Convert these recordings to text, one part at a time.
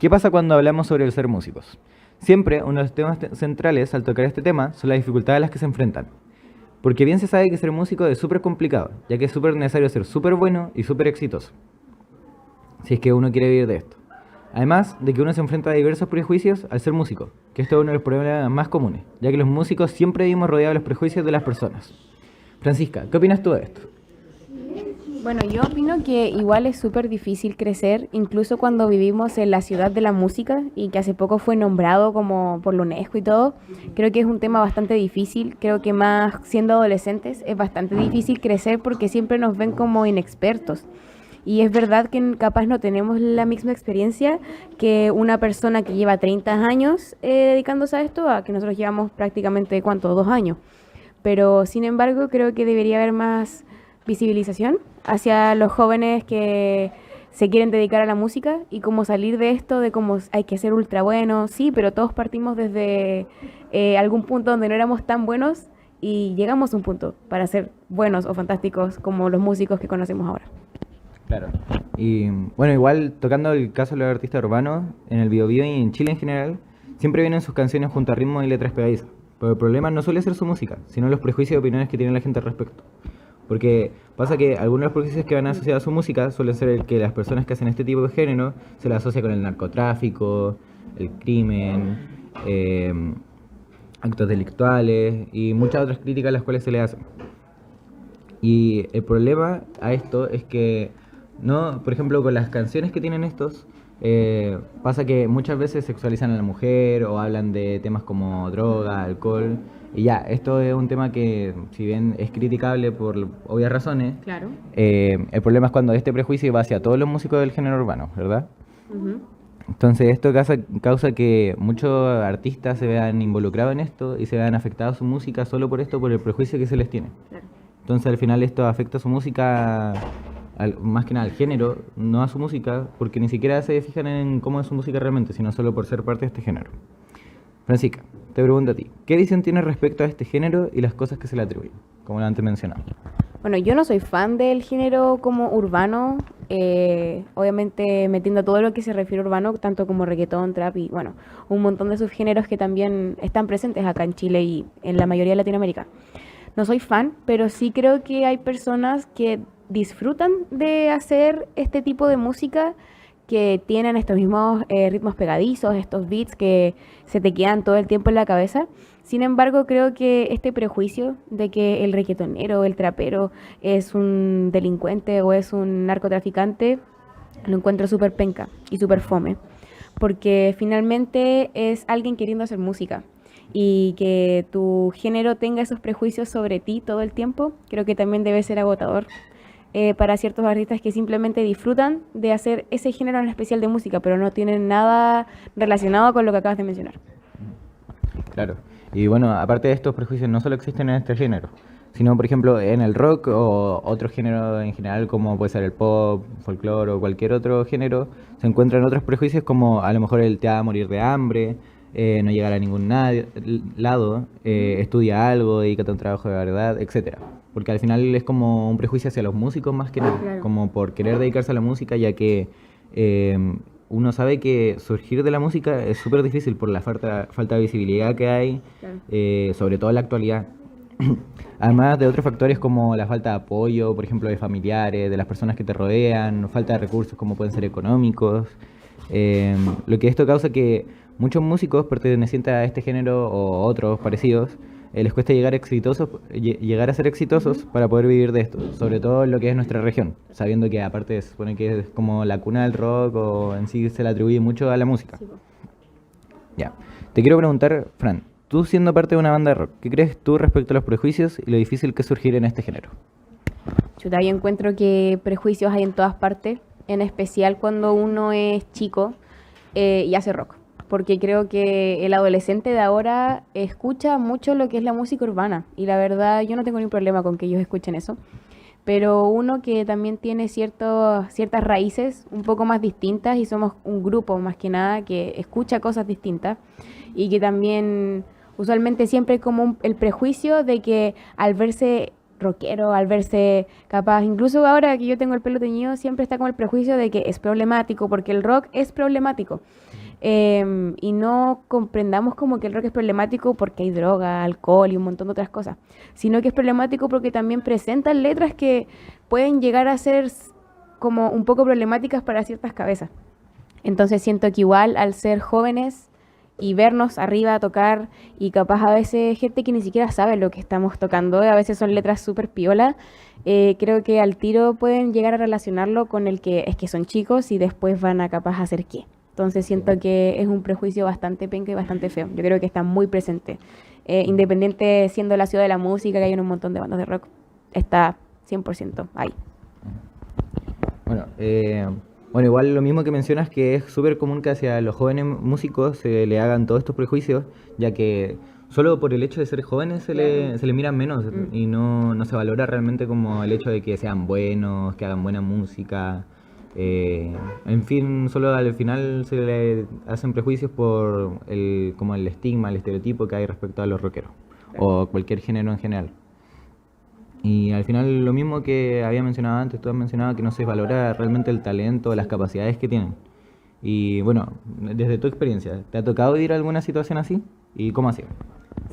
¿Qué pasa cuando hablamos sobre el ser músicos? Siempre uno de los temas centrales al tocar este tema son las dificultades a las que se enfrentan. Porque bien se sabe que ser músico es súper complicado, ya que es súper necesario ser súper bueno y súper exitoso, si es que uno quiere vivir de esto. Además de que uno se enfrenta a diversos prejuicios al ser músico, que esto es uno de los problemas más comunes, ya que los músicos siempre vivimos rodeados de los prejuicios de las personas. Francisca, ¿qué opinas tú de esto? Bueno, yo opino que igual es súper difícil crecer, incluso cuando vivimos en la ciudad de la música y que hace poco fue nombrado como por la UNESCO y todo. Creo que es un tema bastante difícil, creo que más siendo adolescentes es bastante difícil crecer porque siempre nos ven como inexpertos. Y es verdad que capaz no tenemos la misma experiencia que una persona que lleva 30 años dedicándose a esto, a que nosotros llevamos prácticamente, ¿cuánto? 2 años. Pero sin embargo creo que debería haber más visibilización hacia los jóvenes que se quieren dedicar a la música y cómo salir de esto, de cómo hay que ser ultra buenos, sí, pero todos partimos desde algún punto donde no éramos tan buenos y llegamos a un punto para ser buenos o fantásticos como los músicos que conocemos ahora. Claro. Y bueno, igual tocando el caso de los artistas urbanos, en el Biobío y en Chile en general, siempre vienen sus canciones junto a ritmos y letras pegadizas. Pero el problema no suele ser su música, sino los prejuicios y opiniones que tiene la gente al respecto. Porque pasa que algunos de los prejuicios que van asociados a su música suelen ser el que las personas que hacen este tipo de género se la asocia con el narcotráfico, el crimen, actos delictuales y muchas otras críticas a las cuales se le hacen. Y el problema a esto es que, no, por ejemplo, con las canciones que tienen estos, pasa que muchas veces sexualizan a la mujer o hablan de temas como droga, alcohol. Y ya, esto es un tema que, si bien es criticable por obvias razones, Claro. El problema es cuando este prejuicio va hacia todos los músicos del género urbano, ¿verdad? Ujú. Entonces esto causa que muchos artistas se vean involucrados en esto y se vean afectados a su música solo por esto, por el prejuicio que se les tiene. Claro. Entonces al final esto afecta a su música, más que nada al género, no a su música, porque ni siquiera se fijan en cómo es su música realmente, sino solo por ser parte de este género. Francisca, te pregunto a ti, ¿qué visión tienes respecto a este género y las cosas que se le atribuyen, como lo antes mencionado? Bueno, yo no soy fan del género como urbano, obviamente metiendo a todo lo que se refiere a urbano, tanto como reggaetón, trap y bueno, un montón de subgéneros que también están presentes acá en Chile y en la mayoría de Latinoamérica. No soy fan, pero sí creo que hay personas que disfrutan de hacer este tipo de música, que tienen estos mismos ritmos pegadizos, estos beats que se te quedan todo el tiempo en la cabeza. Sin embargo, creo que este prejuicio de que el reggaetonero o el trapero es un delincuente o es un narcotraficante, lo encuentro súper penca y súper fome, porque finalmente es alguien queriendo hacer música y que tu género tenga esos prejuicios sobre ti todo el tiempo, creo que también debe ser agotador para ciertos artistas que simplemente disfrutan de hacer ese género en especial de música, pero no tienen nada relacionado con lo que acabas de mencionar. Claro. Y bueno, aparte de estos prejuicios, no solo existen en este género, sino, por ejemplo, en el rock o otro género en general, como puede ser el pop, folclore o cualquier otro género, se encuentran otros prejuicios como a lo mejor el te va a morir de hambre, no llegar a ningún lado, estudia algo, dedícate a un trabajo de verdad, etcétera. Porque al final es como un prejuicio hacia los músicos más que nada, Claro. como por querer dedicarse a la música, ya que uno sabe que surgir de la música es súper difícil por la falta de visibilidad que hay, Claro. sobre todo en la actualidad. Además de otros factores como la falta de apoyo, por ejemplo, de familiares, de las personas que te rodean, falta de recursos como pueden ser económicos, lo que esto causa que muchos músicos pertenecientes a este género o otros parecidos les cuesta llegar a ser exitosos para poder vivir de esto, sobre todo en lo que es nuestra región, sabiendo que aparte se supone que es como la cuna del rock o en sí se le atribuye mucho a la música. Sí, po. Ya, te quiero preguntar, Fran, tú siendo parte de una banda de rock, ¿qué crees tú respecto a los prejuicios y lo difícil que es surgir en este género? Chuta, yo encuentro que prejuicios hay en todas partes, en especial cuando uno es chico y hace rock. Porque creo que el adolescente de ahora escucha mucho lo que es la música urbana. Y la verdad, yo no tengo ningún problema con que ellos escuchen eso. Pero uno que también tiene ciertas raíces un poco más distintas y somos un grupo más que nada que escucha cosas distintas y que también usualmente siempre hay como el prejuicio de que al verse rockero al verse capaz, incluso ahora que yo tengo el pelo teñido, siempre está como el prejuicio de que es problemático, porque el rock es problemático. Y no comprendamos como que el rock es problemático porque hay droga, alcohol y un montón de otras cosas, sino que es problemático porque también presentan letras que pueden llegar a ser como un poco problemáticas para ciertas cabezas. Entonces siento que igual al ser jóvenes y vernos arriba a tocar y capaz a veces gente que ni siquiera sabe lo que estamos tocando, a veces son letras súper piola, creo que al tiro pueden llegar a relacionarlo con el que es que son chicos y después van a capaz hacer qué. Entonces siento que es un prejuicio bastante penca y bastante feo. Yo creo que está muy presente. Independiente siendo la ciudad de la música, que hay un montón de bandas de rock, está 100% ahí. Bueno, bueno, igual lo mismo que mencionas, que es súper común que hacia los jóvenes músicos se le hagan todos estos prejuicios, ya que solo por el hecho de ser jóvenes se le miran menos y no se valora realmente como el hecho de que sean buenos, que hagan buena música. En fin, solo al final se le hacen prejuicios por como el estigma, el estereotipo que hay respecto a los rockeros o cualquier género en general. Y al final lo mismo que había mencionado antes, tú has mencionado que no se valora realmente el talento, las capacidades que tienen. Y bueno, desde tu experiencia, ¿te ha tocado vivir alguna situación así? ¿Y cómo ha sido?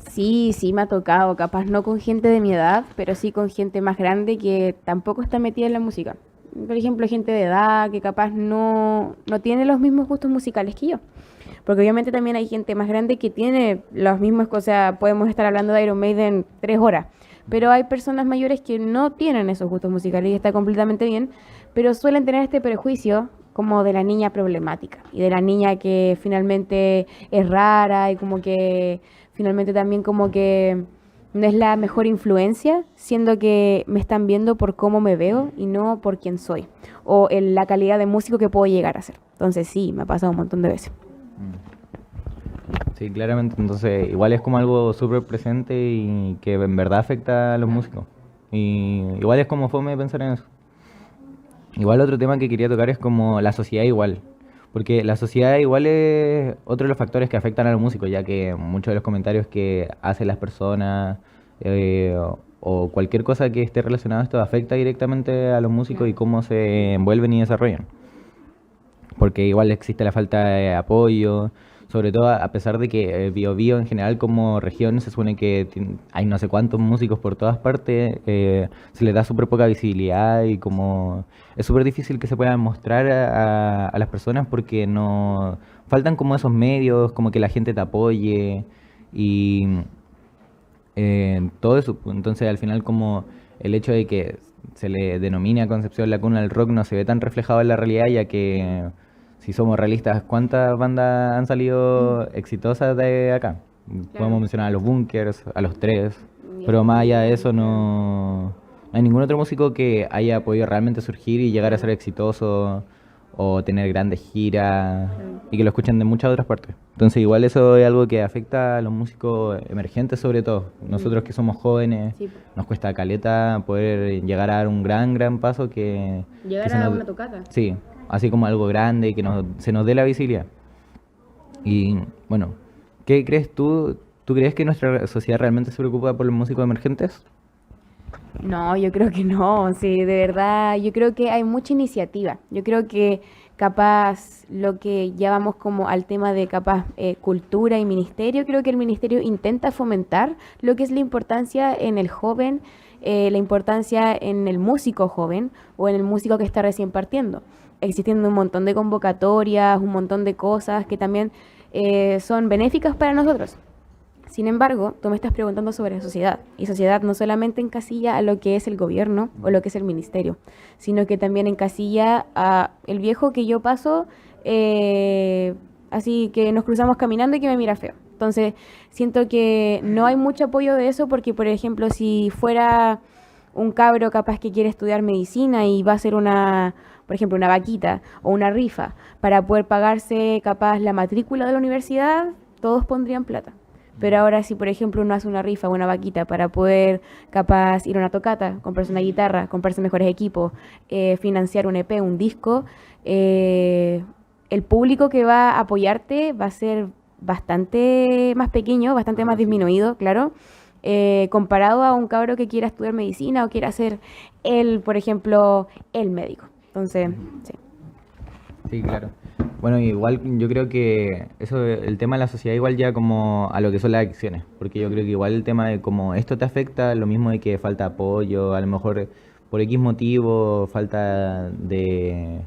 Sí, sí me ha tocado, capaz no con gente de mi edad, pero sí con gente más grande que tampoco está metida en la música. Por ejemplo, gente de edad que capaz no tiene los mismos gustos musicales que yo. Porque obviamente también hay gente más grande que tiene los mismos, o sea, podemos estar hablando de Iron Maiden 3 horas, pero hay personas mayores que no tienen esos gustos musicales y está completamente bien, pero suelen tener este prejuicio como de la niña problemática y de la niña que finalmente es rara y como que finalmente también como que no es la mejor influencia, siendo que me están viendo por cómo me veo y no por quién soy o en la calidad de músico que puedo llegar a ser. Entonces sí, me ha pasado un montón de veces. Sí, claramente, entonces igual es como algo súper presente y que en verdad afecta a los músicos. Y igual es como fome pensar en eso. Igual otro tema que quería tocar es como la sociedad igual. Porque la sociedad igual es otro de los factores que afectan a los músicos, ya que muchos de los comentarios que hacen las personas o cualquier cosa que esté relacionada a esto afecta directamente a los músicos y cómo se envuelven y desarrollan. Porque igual existe la falta de apoyo, sobre todo a pesar de que Biobío en general como región se supone que hay no sé cuántos músicos por todas partes, se les da súper poca visibilidad y como es súper difícil que se puedan mostrar a las personas porque no faltan como esos medios, como que la gente te apoye y todo eso. Entonces al final como el hecho de que se le denomine a Concepción la cuna del rock no se ve tan reflejado en la realidad, ya que si somos realistas, ¿cuántas bandas han salido exitosas de acá? Podemos mencionar a los Bunkers, a los Tres, pero más allá de eso no hay ningún otro músico que haya podido realmente surgir y llegar a ser exitoso o tener grandes giras y que lo escuchen de muchas otras partes. Entonces igual eso es algo que afecta a los músicos emergentes sobre todo. Nosotros que somos jóvenes, Sí. nos cuesta caleta poder llegar a dar un gran paso que Llegar se a nos- una tocata. Sí, así como algo grande y que se nos dé la visibilidad. Y bueno, ¿qué crees tú? ¿Tú crees que nuestra sociedad realmente se preocupa por los músicos emergentes? No, yo creo que no, sí, de verdad, yo creo que hay mucha iniciativa. Yo creo que capaz lo que llevamos como al tema de capaz cultura y ministerio, creo que el ministerio intenta fomentar lo que es la importancia en el joven, la importancia en el músico joven o en el músico que está recién partiendo. Existiendo un montón de convocatorias, un montón de cosas que también son benéficas para nosotros. Sin embargo, tú me estás preguntando sobre sociedad, y sociedad no solamente encasilla a lo que es el gobierno o lo que es el ministerio, sino que también encasilla a el viejo que yo paso, así que nos cruzamos caminando y que me mira feo. Entonces, siento que no hay mucho apoyo de eso porque, por ejemplo, si fuera un cabro capaz que quiere estudiar medicina y va a hacer una, por ejemplo, una vaquita o una rifa para poder pagarse capaz la matrícula de la universidad, todos pondrían plata. Pero ahora si, por ejemplo, uno hace una rifa o una vaquita para poder capaz ir a una tocata, comprarse una guitarra, comprarse mejores equipos, financiar un EP, un disco, el público que va a apoyarte va a ser bastante más pequeño, bastante más disminuido, claro. comparado a un cabro que quiera estudiar medicina o quiera ser él, por ejemplo, el médico. Entonces, sí. Sí, claro. Bueno, igual yo creo que eso, el tema de la sociedad igual ya como a lo que son las adicciones, porque yo creo que igual el tema de cómo esto te afecta, lo mismo de que falta apoyo, a lo mejor por X motivo, falta de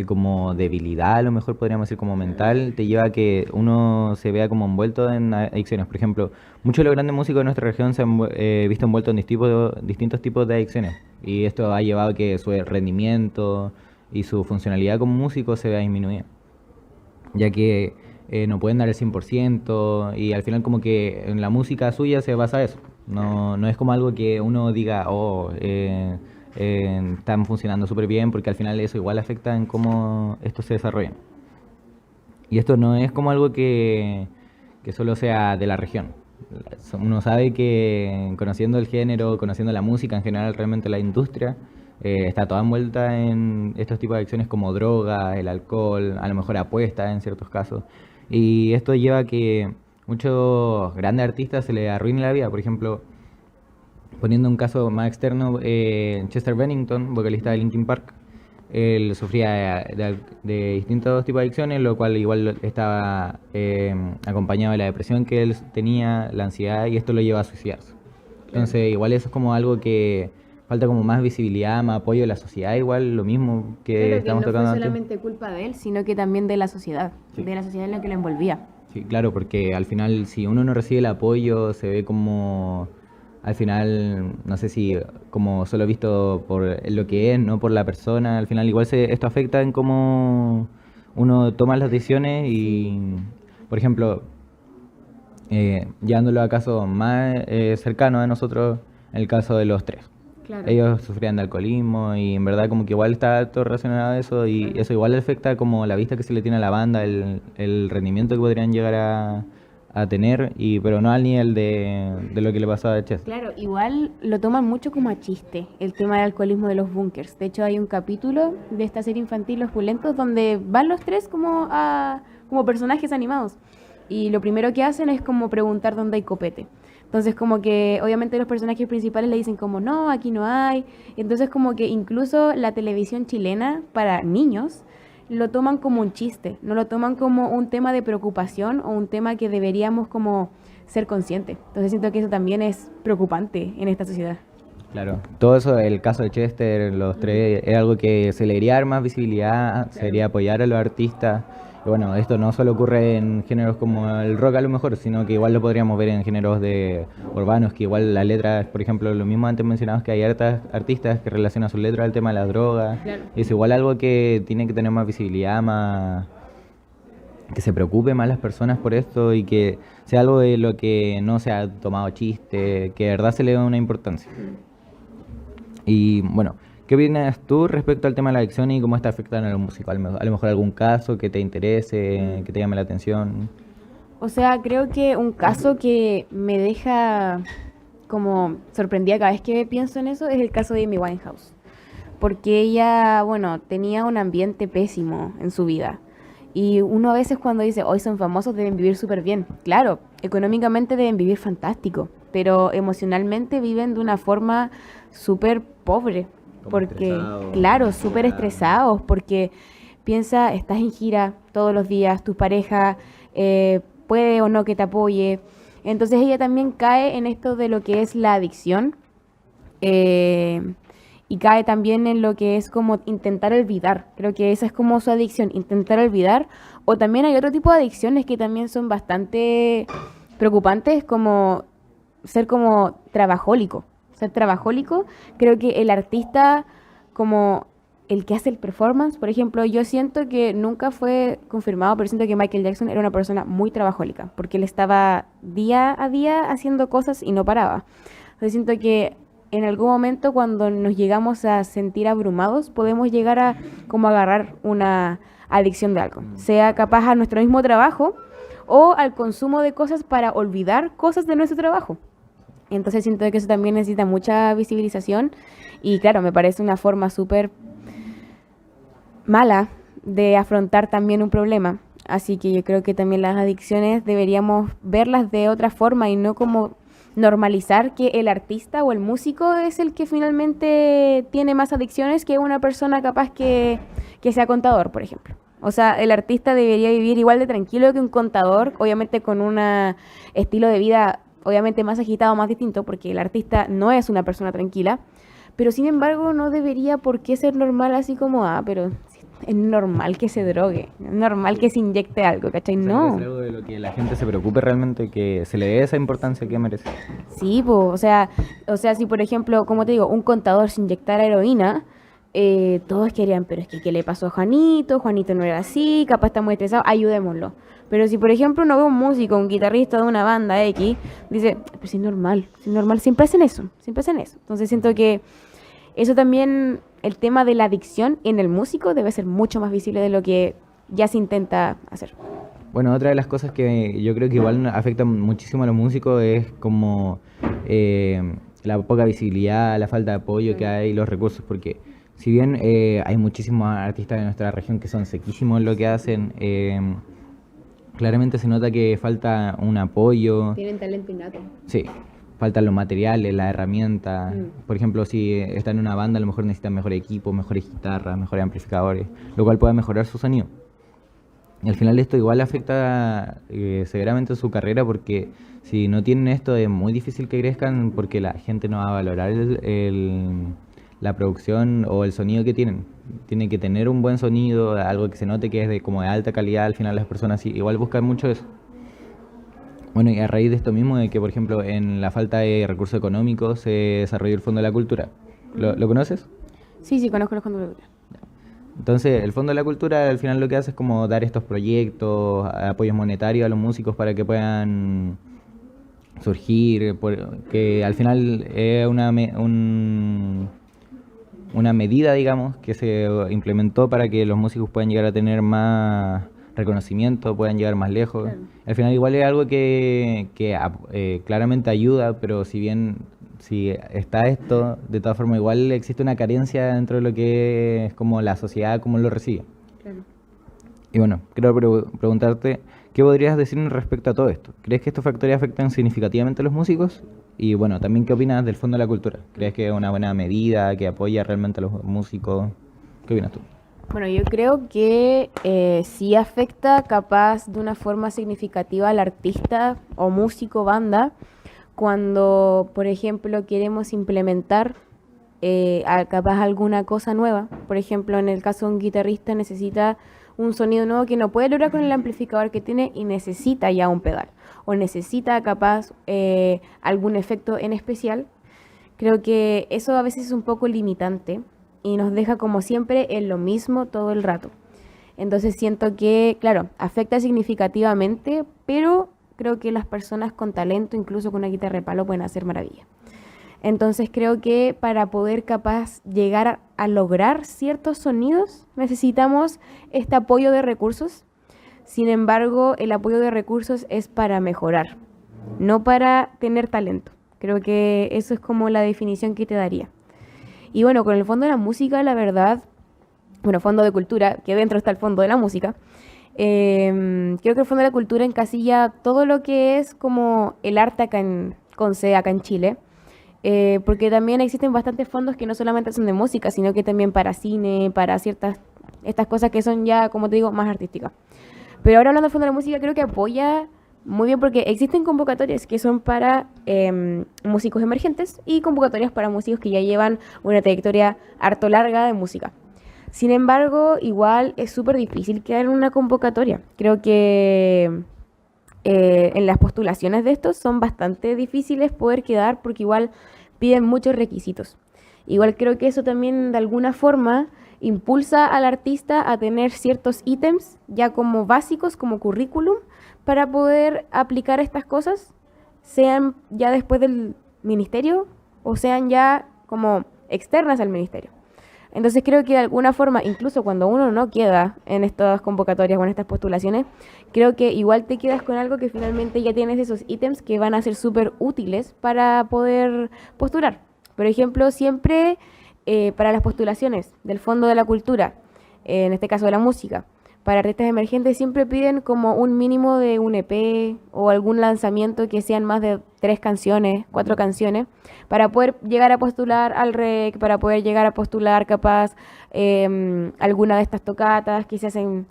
como debilidad, a lo mejor podríamos decir como mental, te lleva a que uno se vea como envuelto en adicciones. Por ejemplo, muchos de los grandes músicos de nuestra región se han visto envueltos en distintos tipos de adicciones, y esto ha llevado a que su rendimiento y su funcionalidad como músico se vea disminuida, ya que no pueden dar el 100% y al final como que en la música suya se basa eso. No es como algo que uno diga, oh, están funcionando súper bien, porque al final eso igual afecta en cómo esto se desarrolla. Y esto no es como algo que solo sea de la región. Uno sabe que conociendo el género, conociendo la música en general, realmente la industria, está toda envuelta en estos tipos de adicciones como droga, el alcohol, a lo mejor apuestas en ciertos casos. Y esto lleva a que muchos grandes artistas se les arruine la vida. Por ejemplo, poniendo un caso más externo, Chester Bennington, vocalista de Linkin Park, él sufría de distintos tipos de adicciones, lo cual igual estaba acompañado de la depresión que él tenía, la ansiedad, y esto lo lleva a suicidarse. Entonces, igual eso es como algo que falta como más visibilidad, más apoyo de la sociedad, igual lo mismo que Claro que estamos no fue tocando antes. solamente culpa de él, sino que también de la sociedad, Sí. de la sociedad en la que lo envolvía. Sí, claro, porque al final si uno no recibe el apoyo, se ve como, al final, no sé si como solo visto por lo que es, no por la persona, al final igual esto afecta en cómo uno toma las decisiones y, por ejemplo, llevándolo a casos más cercanos a nosotros, el caso de los tres. Claro. Ellos sufrían de alcoholismo y en verdad como que igual está todo relacionado a eso, y eso igual afecta como la vista que se le tiene a la banda, el rendimiento que podrían llegar a tener, pero no al nivel de lo que le pasaba a Chess. Claro, igual lo toman mucho como a chiste, el tema del alcoholismo de los bunkers. De hecho, hay un capítulo de esta serie infantil, Los Pulentos, donde van los tres como personajes animados. Y lo primero que hacen es como preguntar dónde hay copete. Entonces como que obviamente los personajes principales le dicen como no, aquí no hay. Entonces como que incluso la televisión chilena para niños lo toman como un chiste, no lo toman como un tema de preocupación o un tema que deberíamos como ser conscientes. Entonces siento que eso también es preocupante en esta sociedad. Claro, todo eso, el caso de Chester, los tres, es algo que se le debería dar más visibilidad, se debería apoyar a los artistas. Y bueno, esto no solo ocurre en géneros como el rock a lo mejor, sino que igual lo podríamos ver en géneros de urbanos, que igual las letras, por ejemplo, lo mismo antes mencionados, que hay hartas artistas que relacionan sus letras al tema de las drogas. Claro. Es igual algo que tiene que tener más visibilidad, más que se preocupe más las personas por esto y que sea algo de lo que no se ha tomado chiste, que de verdad se le dé una importancia. Y bueno, ¿qué opinas tú respecto al tema de la adicción y cómo está afectando a lo musical? A lo mejor algún caso que te interese, que te llame la atención. O sea, creo que un caso que me deja como sorprendida cada vez que pienso en eso es el caso de Amy Winehouse. Porque ella, bueno, tenía un ambiente pésimo en su vida. Y uno a veces cuando dice, hoy son famosos, deben vivir súper bien. Claro, económicamente deben vivir fantástico, pero emocionalmente viven de una forma súper pobre. Como Porque, estresados, claro, súper ansiedad. estresados, porque piensa, estás en gira todos los días, tu pareja puede o no que te apoye. Entonces ella también cae en esto de lo que es la adicción. Y cae también en lo que es como intentar olvidar. Creo que esa es como su adicción, intentar olvidar. O también hay otro tipo de adicciones que también son bastante preocupantes, como ser como trabajólico. Ser trabajólico, creo que el artista como el que hace el performance, por ejemplo, yo siento que nunca fue confirmado, pero siento que Michael Jackson era una persona muy trabajólica, porque él estaba día a día haciendo cosas y no paraba. Entonces siento que en algún momento cuando nos llegamos a sentir abrumados, podemos llegar a como agarrar una adicción de algo, sea capaz a nuestro mismo trabajo o al consumo de cosas para olvidar cosas de nuestro trabajo. Entonces siento que eso también necesita mucha visibilización y claro, me parece una forma súper mala de afrontar también un problema. Así que yo creo que también las adicciones deberíamos verlas de otra forma y no como normalizar que el artista o el músico es el que finalmente tiene más adicciones que una persona capaz que sea contador, por ejemplo. O sea, el artista debería vivir igual de tranquilo que un contador, obviamente con un estilo de vida obviamente más agitado, más distinto, porque el artista no es una persona tranquila, pero sin embargo no debería por qué ser normal así como, pero es normal que se drogue, es normal que se inyecte algo, ¿cachai? O sea, No. es algo de lo que la gente se preocupe realmente, que se le dé esa importancia que merece. Sí, pues, o sea, si por ejemplo, como te digo, un contador se inyectara heroína, todos querían, pero es que ¿qué le pasó a Juanito? Juanito no era así, capaz está muy estresado, ayudémoslo. Pero si por ejemplo uno ve un músico, un guitarrista de una banda X, dice, pues es normal, siempre hacen eso, siempre hacen eso. Entonces siento que eso también, el tema de la adicción en el músico debe ser mucho más visible de lo que ya se intenta hacer. Bueno, otra de las cosas que yo creo que igual afecta muchísimo a los músicos es como la poca visibilidad, la falta de apoyo que hay, los recursos, porque si bien hay muchísimos artistas de nuestra región que son sequísimos en lo que hacen, claramente se nota que falta un apoyo. Tienen talento innato. Sí, faltan los materiales, las herramientas. Por ejemplo, si está en una banda, a lo mejor necesitan mejor equipo, mejores guitarras, mejores amplificadores, lo cual puede mejorar su sonido. Y al final esto igual afecta severamente su carrera, porque si no tienen esto es muy difícil que crezcan, porque la gente no va a valorar la producción o el sonido que tienen. Tienen que tener un buen sonido, algo que se note que es como de alta calidad. Al final las personas igual buscan mucho eso. Bueno, y a raíz de esto mismo, de que por ejemplo en la falta de recursos económicos se desarrolló el Fondo de la Cultura. ¿Lo conoces? Sí, conozco los conductores. Entonces, el Fondo de la Cultura al final lo que hace es como dar estos proyectos, apoyos monetarios a los músicos para que puedan surgir, que al final es una medida, digamos, que se implementó para que los músicos puedan llegar a tener más reconocimiento, puedan llegar más lejos. Claro. Al final igual es algo que claramente ayuda, pero si está esto, de todas formas igual existe una carencia dentro de lo que es como la sociedad, cómo lo recibe. Claro. Y bueno, quiero preguntarte, ¿qué podrías decirnos respecto a todo esto? ¿Crees que estos factores afectan significativamente a los músicos? Y bueno, también, ¿qué opinas del Fondo de la Cultura? ¿Crees que es una buena medida, que apoya realmente a los músicos? ¿Qué opinas tú? Bueno, yo creo que sí afecta capaz de una forma significativa al artista o músico, banda, cuando, por ejemplo, queremos implementar capaz alguna cosa nueva. Por ejemplo, en el caso de un guitarrista necesita un sonido nuevo que no puede lograr con el amplificador que tiene y necesita ya un pedal. O necesita capaz algún efecto en especial. Creo que eso a veces es un poco limitante y nos deja como siempre en lo mismo todo el rato. Entonces siento que, claro, afecta significativamente, pero creo que las personas con talento, incluso con una guitarra de palo, pueden hacer maravilla. Entonces creo que para poder capaz llegar a lograr ciertos sonidos necesitamos este apoyo de recursos. Sin embargo, el apoyo de recursos es para mejorar, no para tener talento. Creo que eso es como la definición que te daría. Y bueno, con el Fondo de la Música, la verdad, bueno, Fondo de Cultura, que dentro está el Fondo de la Música, creo que el Fondo de la Cultura encasilla todo lo que es como el arte acá con C acá en Chile, porque también existen bastantes fondos que no solamente son de música, sino que también para cine, para estas cosas que son ya, como te digo, más artísticas. Pero ahora hablando del Fondo de la Música, creo que apoya muy bien porque existen convocatorias que son para músicos emergentes y convocatorias para músicos que ya llevan una trayectoria harto larga de música. Sin embargo, igual es súper difícil quedar en una convocatoria. Creo que en las postulaciones de estos son bastante difíciles poder quedar porque igual piden muchos requisitos. Igual creo que eso también de alguna forma impulsa al artista a tener ciertos ítems ya como básicos, como currículum, para poder aplicar estas cosas, sean ya después del ministerio o sean ya como externas al ministerio. Entonces creo que de alguna forma, incluso cuando uno no queda en estas convocatorias o en estas postulaciones, creo que igual te quedas con algo que finalmente ya tienes esos ítems que van a ser súper útiles para poder postular. Por ejemplo, siempre para las postulaciones del Fondo de la Cultura, en este caso de la música, para artistas emergentes siempre piden como un mínimo de un EP o algún lanzamiento que sean más de 3 canciones, 4 canciones, para poder llegar a postular al REC, para poder llegar a postular capaz alguna de estas tocatas que se hacen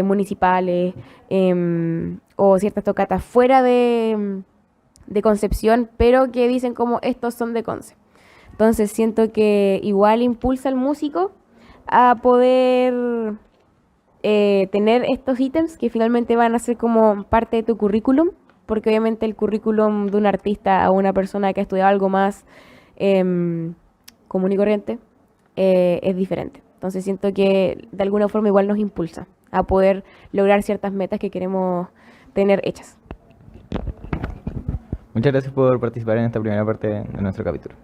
municipales o ciertas tocatas fuera de Concepción, pero que dicen como estos son de Conce. Entonces siento que igual impulsa al músico a poder tener estos ítems que finalmente van a ser como parte de tu currículum, porque obviamente el currículum de un artista a una persona que ha estudiado algo más común y corriente es diferente. Entonces siento que de alguna forma igual nos impulsa a poder lograr ciertas metas que queremos tener hechas. Muchas gracias por participar en esta primera parte de nuestro capítulo.